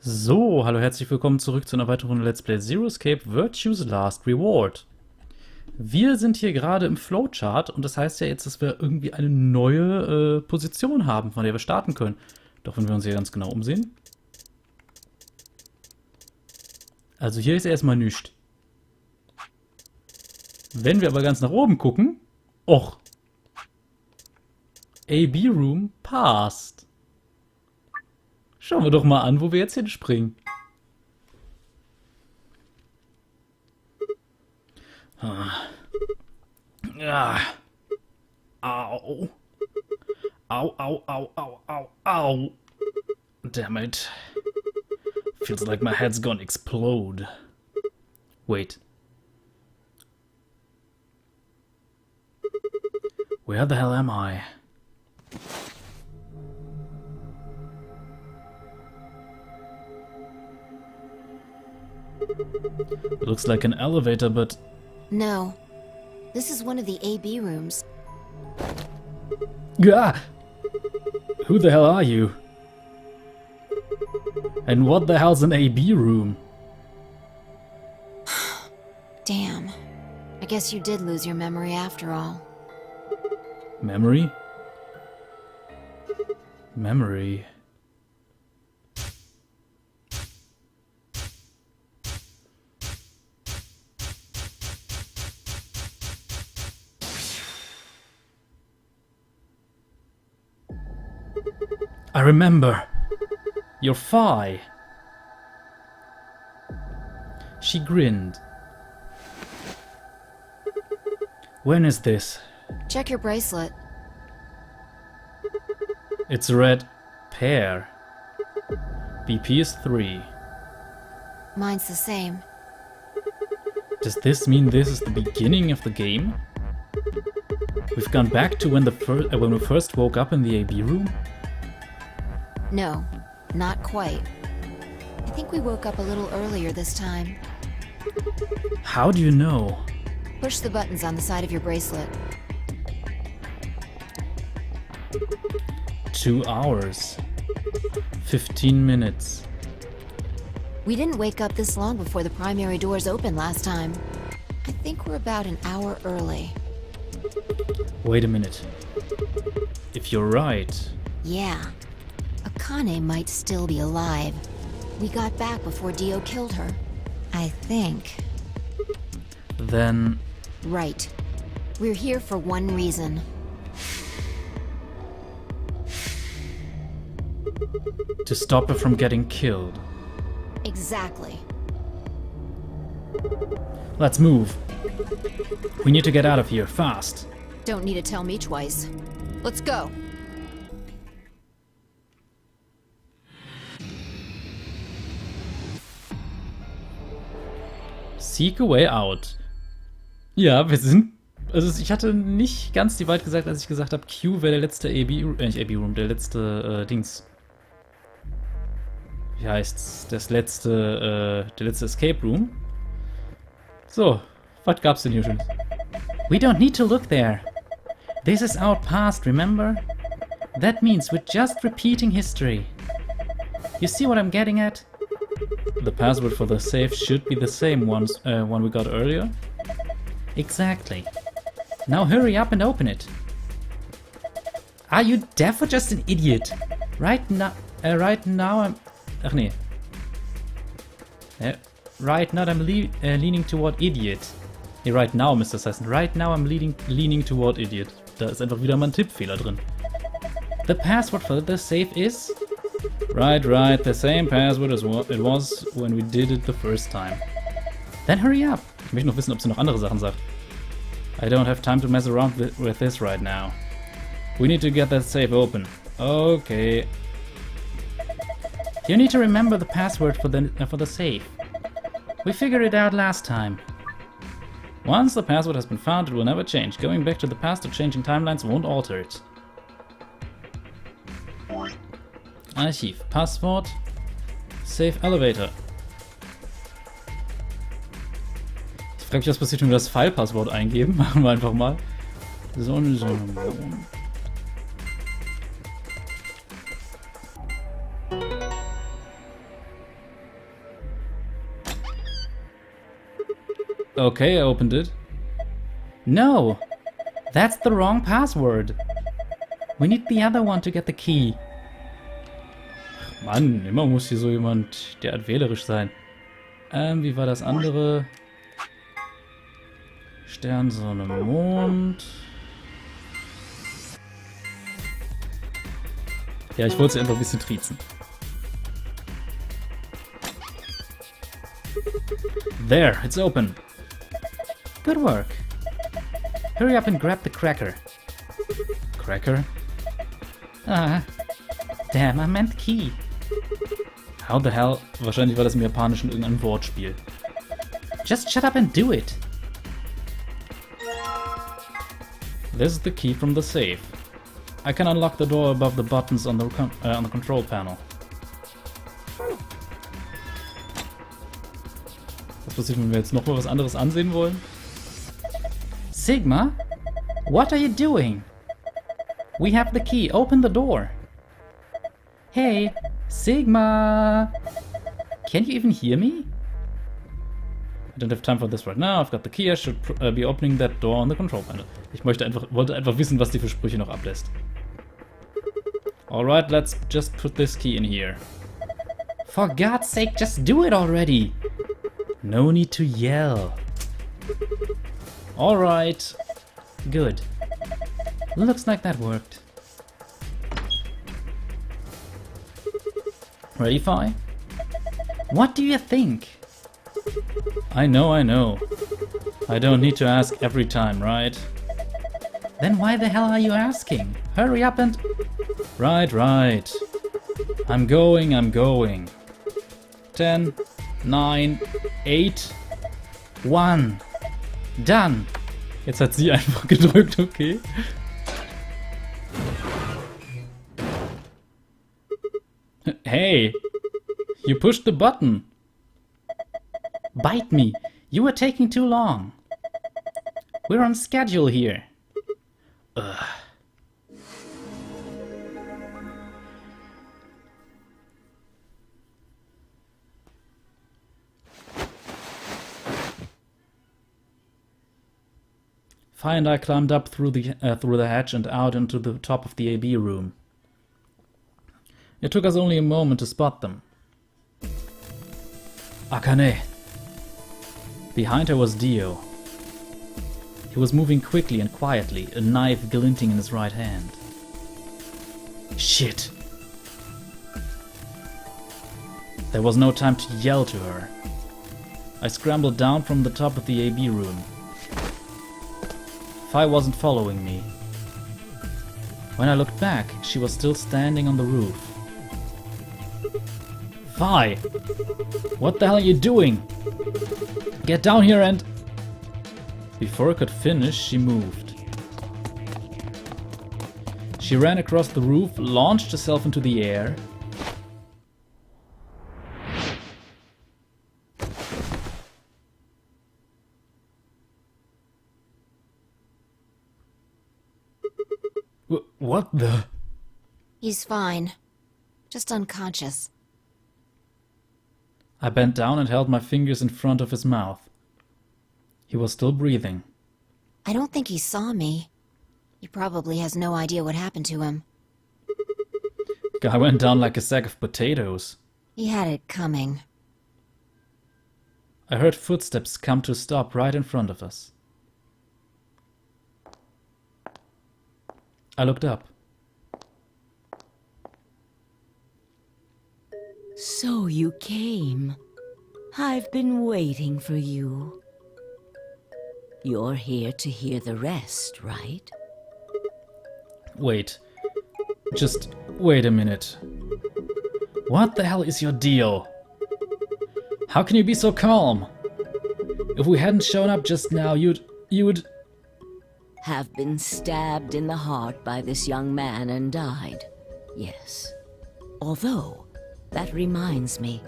So, hallo, herzlich willkommen zurück zu einer weiteren Let's Play Zero Escape Virtue's Last Reward. Wir sind hier gerade im Flowchart und das heißt ja jetzt, dass wir irgendwie eine neue Position haben, von der wir starten können. Doch wenn wir uns hier ganz genau umsehen. Also hier ist erstmal nichts. Wenn wir aber ganz nach oben gucken, och, AB Room passt. Schauen wir doch mal an, wo wir jetzt hinspringen. Ja. Au. Au, au, au, au, au, au. Damn it. Feels like my head's gonna explode. Wait. Where the hell am I? Looks like an elevator, but... No. This is one of the AB rooms. Gah! Who the hell are you? And what the hell's an AB room? Damn. I guess you did lose your memory after all. Memory? Memory... I remember. You're Phi. She grinned. When is this? Check your bracelet. It's a red pair. BP is 3. Mine's the same. Does this mean this is the beginning of the game? We've gone back to when we first woke up in the AB room? No, not quite. I think we woke up a little earlier this time. How do you know? Push the buttons on the side of your bracelet. 2 hours. 15 minutes. We didn't wake up this long before the primary doors opened last time. I think we're about an hour early. Wait a minute. If you're right... Yeah. Akane might still be alive. We got back before Dio killed her. I think. Then... Right. We're here for one reason. to stop her from getting killed. Exactly. Let's move. We need to get out of here, fast. Don't need to tell me twice. Let's go. Seek a way out. Ja, wir sind... Also ich hatte nicht ganz die Wahrheit gesagt, als ich gesagt habe, Q wäre der letzte nicht AB-Room, der letzte Dings. Wie heißt's? Der letzte Escape Room. So, was gab's denn hier schon? We don't need to look there. This is our past, remember? That means we're just repeating history. You see what I'm getting at? The password for the safe should be the same one we got earlier. Exactly. Now hurry up and open it. Are you deaf or just an idiot? Right now I'm... Ach nee. Right now I'm leaning toward idiot. Nee, right now müsste das heißen. Right now I'm leaning toward idiot. Da ist einfach wieder mal ein Tippfehler drin. The password for the safe is... Right, the same password as what it was when we did it the first time. Then hurry up. Ich möchte noch wissen, ob sie noch andere Sachen sagt. I don't have time to mess around with this right now. We need to get that safe open. Okay. You need to remember the password for the safe. We figured it out last time. Once the password has been found, it will never change. Going back to the past or changing timelines won't alter it. Archiv. Passwort. Safe Elevator. Ich frage mich, was passiert, wenn wir das File-Passwort eingeben. Machen wir einfach mal. Sonne. Okay, I opened it. No! That's the wrong password. We need the other one to get the key. Mann, immer muss hier so jemand derart wählerisch sein. Wie war das andere? Stern, Sonne, Mond. Ja, ich wollte sie einfach ein bisschen triezen. There, it's open. Good work. Hurry up and grab the cracker. Cracker? Ah, damn, I meant key. How the hell? Wahrscheinlich war das im Japanischen irgendein Wortspiel. Just shut up and do it. This is the key from the safe. I can unlock the door above the buttons on the control panel. Was passiert, wenn wir jetzt nochmal was anderes ansehen wollen? Sigma? What are you doing? We have the key. Open the door. Hey, Sigma! Can you even hear me? I don't have time for this right now. I've got the key. I should be opening that door on the control panel. Ich wollte einfach wissen, was die für Sprüche noch ablässt. Alright, let's just put this key in here. For God's sake, just do it already! No need to yell. Alright. Good. Looks like that worked. Ready, Fi? What do you think? I know. I don't need to ask every time, right? Then why the hell are you asking? Hurry up and... Right. I'm going. 10, 9, 8, 1. Done. Jetzt hat sie einfach gedrückt, okay. Hey, you pushed the button. Bite me. You were taking too long. We're on schedule here. Ugh. Fi and I climbed up through the hatch and out into the top of the AB room. It took us only a moment to spot them. Akane. Behind her was Dio. He was moving quickly and quietly, a knife glinting in his right hand. Shit! There was no time to yell to her. I scrambled down from the top of the AB room. Fi wasn't following me. When I looked back, she was still standing on the roof. Fi! What the hell are you doing? Get down here and... Before I could finish, she moved. She ran across the roof, launched herself into the air. What the? He's fine. Just unconscious. I bent down and held my fingers in front of his mouth. He was still breathing. I don't think he saw me. He probably has no idea what happened to him. Guy went down like a sack of potatoes. He had it coming. I heard footsteps come to a stop right in front of us. I looked up. So you came. I've been waiting for you. You're here to hear the rest, right? Wait. Just wait a minute. What the hell is your deal? How can you be so calm? If we hadn't shown up just now, you'd... Have been stabbed in the heart by this young man and died. Yes. Although, that reminds me,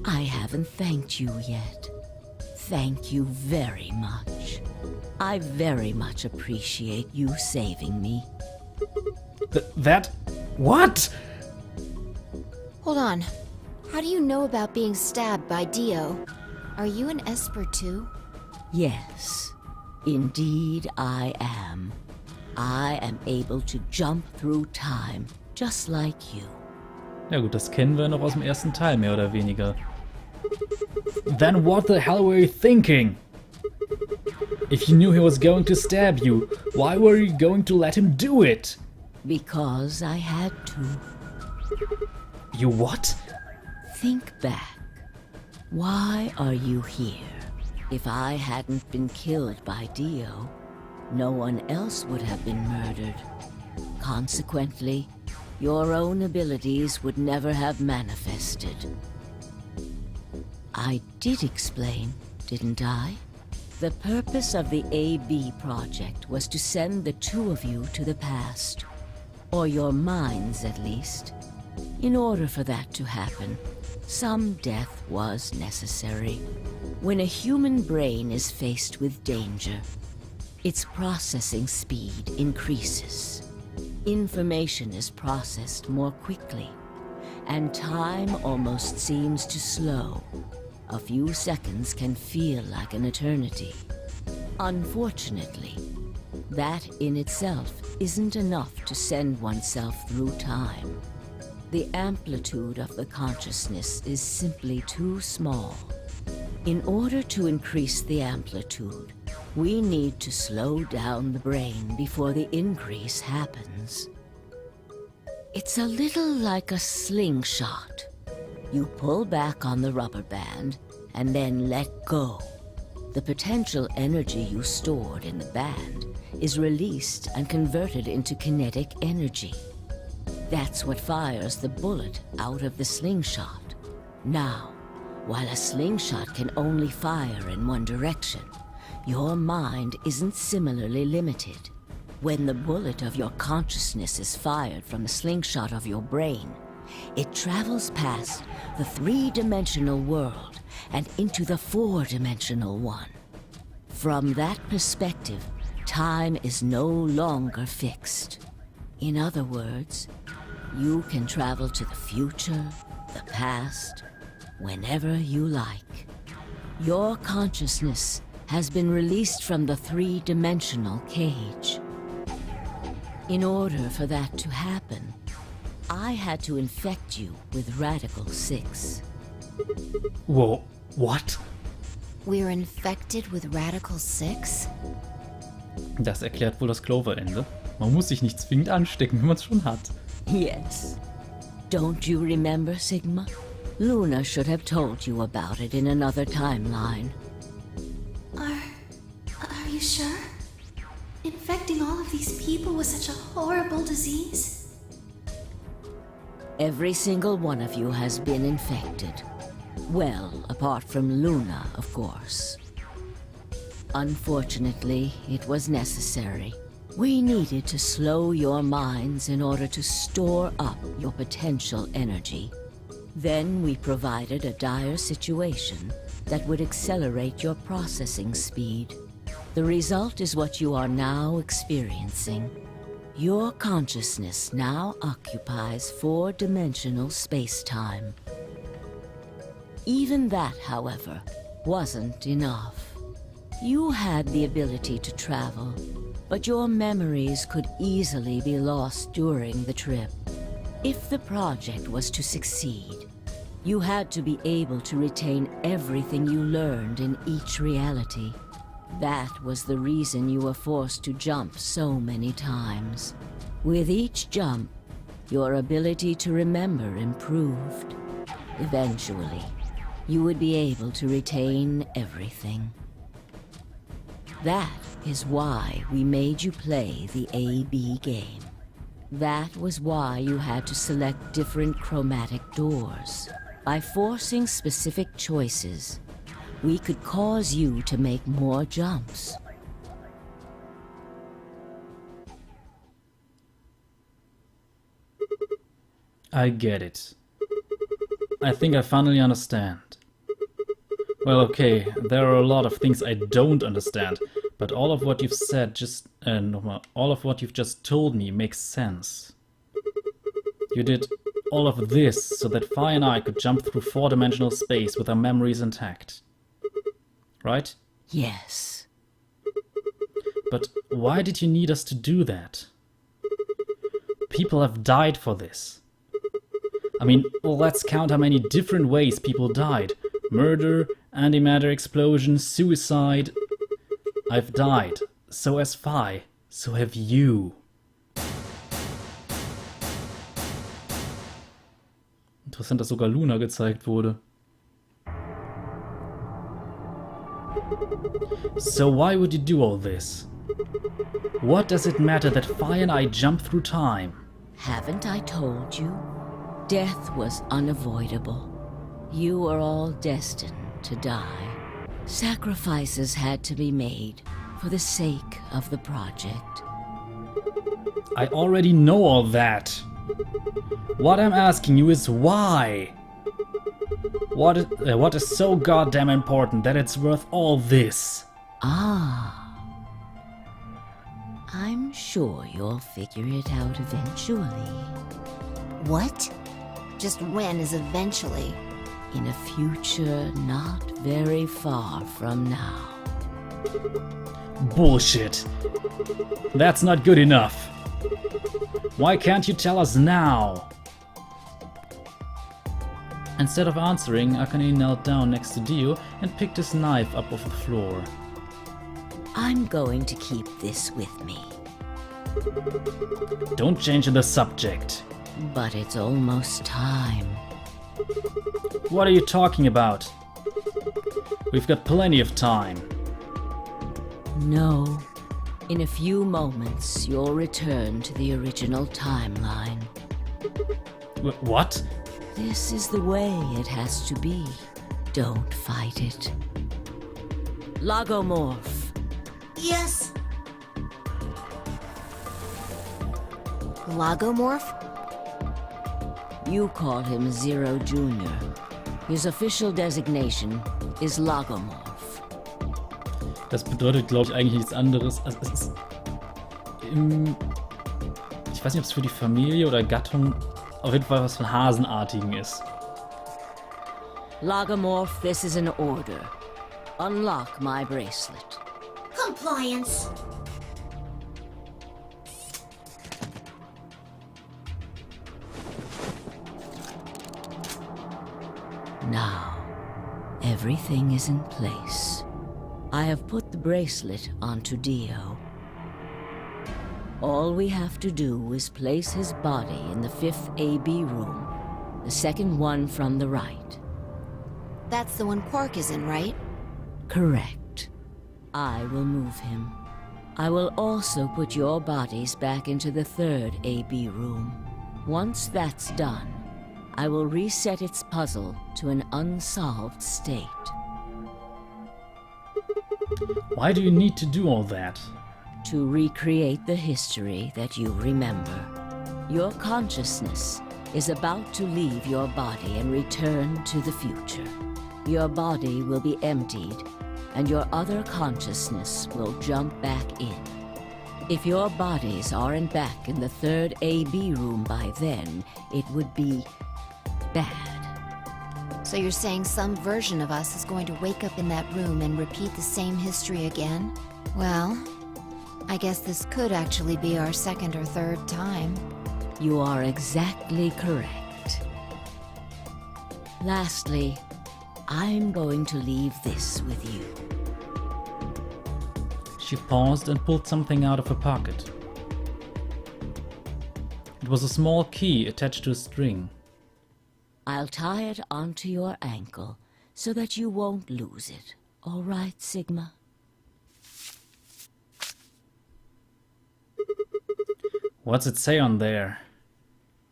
I haven't thanked you yet. Thank you very much. I very much appreciate you saving me. That... What? Hold on. How do you know about being stabbed by Dio? Are you an Esper too? Yes, indeed I am. I am able to jump through time, just like you. Ja gut, das kennen wir noch aus dem ersten Teil, mehr oder weniger. Then what the hell were you thinking? If you knew he was going to stab you, why were you going to let him do it? Because I had to. You what? Think back. Why are you here? If I hadn't been killed by Dio, no one else would have been murdered. Consequently, your own abilities would never have manifested. I did explain, didn't I? The purpose of the AB project was to send the two of you to the past. Or your minds, at least. In order for that to happen, some death was necessary. When a human brain is faced with danger, its processing speed increases. Information is processed more quickly, and time almost seems to slow. A few seconds can feel like an eternity. Unfortunately, that in itself isn't enough to send oneself through time. The amplitude of the consciousness is simply too small. In order to increase the amplitude, we need to slow down the brain before the increase happens. It's a little like a slingshot. You pull back on the rubber band and then let go. The potential energy you stored in the band is released and converted into kinetic energy. That's what fires the bullet out of the slingshot. Now, while a slingshot can only fire in one direction, your mind isn't similarly limited. When the bullet of your consciousness is fired from the slingshot of your brain, it travels past the three-dimensional world and into the four-dimensional one. From that perspective, time is no longer fixed. In other words, you can travel to the future, the past, whenever you like. Your consciousness has been released from the three-dimensional cage. In order for that to happen, I had to infect you with Radical 6. Whoa, what? We're infected with Radical 6? Das erklärt wohl das Clover-Ende. Man muss sich nicht zwingend anstecken, wenn man es schon hat. Yes. Don't you remember, Sigma? Luna should have told you about it in another timeline. Are you sure? Infecting all of these people with such a horrible disease? Every single one of you has been infected. Well, apart from Luna, of course. Unfortunately, it was necessary. We needed to slow your minds in order to store up your potential energy. Then we provided a dire situation that would accelerate your processing speed. The result is what you are now experiencing. Your consciousness now occupies four-dimensional space-time. Even that, however, wasn't enough. You had the ability to travel, but your memories could easily be lost during the trip. If the project was to succeed, you had to be able to retain everything you learned in each reality. That was the reason you were forced to jump so many times. With each jump, your ability to remember improved. Eventually, you would be able to retain everything. That is why we made you play the AB game. That was why you had to select different chromatic doors. By forcing specific choices, we could cause you to make more jumps. I get it. I think I finally understand. Well, okay, there are a lot of things I don't understand, but all of what you've said all of what you've just told me makes sense. You did all of this so that Fi and I could jump through four-dimensional space with our memories intact. Right? Yes. But why did you need us to do that? People have died for this. I mean, let's count how many different ways people died. Murder, antimatter explosion, suicide. I've died. So has Phi. So have you. Interessant, dass sogar Luna gezeigt wurde. So why would you do all this? What does it matter that Phi and I jump through time? Haven't I told you? Death was unavoidable. You were all destined to die. Sacrifices had to be made for the sake of the project. I already know all that. What I'm asking you is why? What is so goddamn important that it's worth all this? Ah. I'm sure you'll figure it out eventually. What? Just when is eventually? In a future not very far from now. Bullshit. That's not good enough. Why can't you tell us now? Instead of answering, Akane knelt down next to Dio and picked his knife up off the floor. I'm going to keep this with me. Don't change the subject. But it's almost time. What are you talking about? We've got plenty of time. No. In a few moments, you'll return to the original timeline. What? This is the way it has to be. Don't fight it. Logomorph. Yes. Logomorph? You call him Zero Jr. His official designation is Logomorph. Das bedeutet, glaube ich, eigentlich nichts anderes. Also es ist ich weiß nicht, ob es für die Familie oder Gattung auf jeden Fall was von Hasenartigen ist. Logomorph, this is an order. Unlock my bracelet. Compliance. Now, everything is in place. I have put the bracelet onto Dio. All we have to do is place his body in the 5th AB room, the second one from the right. That's the one Quark is in, right? Correct. I will move him. I will also put your bodies back into the 3rd AB room. Once that's done, I will reset its puzzle to an unsolved state. Why do you need to do all that? To recreate the history that you remember. Your consciousness is about to leave your body and return to the future. Your body will be emptied, and your other consciousness will jump back in. If your bodies aren't back in the 3rd AB room by then, it would be bad. So you're saying some version of us is going to wake up in that room and repeat the same history again? Well, I guess this could actually be our 2nd or 3rd time. You are exactly correct. Lastly, I'm going to leave this with you. She paused and pulled something out of her pocket. It was a small key attached to a string. I'll tie it onto your ankle so that you won't lose it. All right, Sigma? What's it say on there?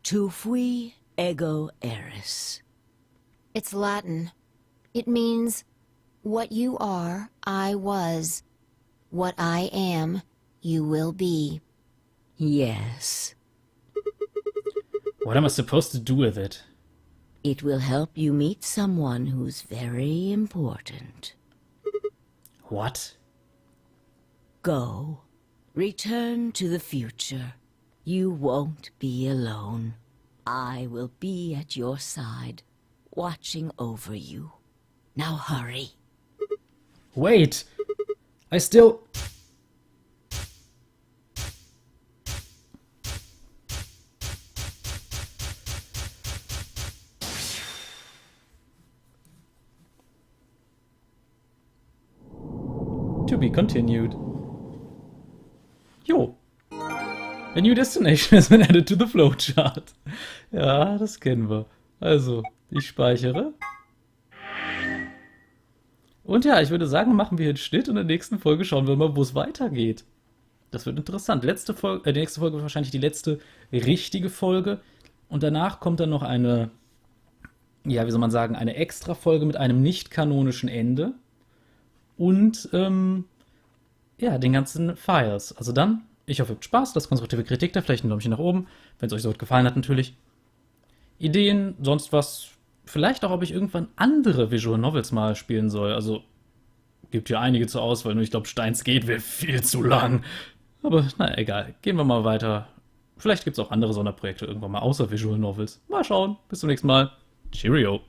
Tu fui ego eris. It's Latin. It means, what you are, I was. What I am, you will be. Yes. What am I supposed to do with it? It will help you meet someone who's very important. What? Go. Return to the future. You won't be alone. I will be at your side, watching over you. Now hurry. Wait! I still... To be continued. Jo. A new destination has been added to the flowchart. Ja, das kennen wir. Also, ich speichere. Und ja, ich würde sagen, machen wir einen Schnitt und in der nächsten Folge schauen wir mal, wo es weitergeht. Das wird interessant. Die nächste Folge wird wahrscheinlich die letzte richtige Folge. Und danach kommt dann noch eine, ja, wie soll man sagen, eine Extra-Folge mit einem nicht kanonischen Ende. Und, ja, den ganzen Files. Also dann, ich hoffe, ihr habt Spaß, lasst konstruktive Kritik da, vielleicht ein Däumchen nach oben, wenn es euch so gut gefallen hat natürlich. Ideen, sonst was, vielleicht auch, ob ich irgendwann andere Visual Novels mal spielen soll. Also, gibt ja einige zur Auswahl, nur ich glaube, Steins Gate wäre viel zu lang. Aber, naja, egal. Gehen wir mal weiter. Vielleicht gibt es auch andere Sonderprojekte irgendwann mal außer Visual Novels. Mal schauen. Bis zum nächsten Mal. Cheerio.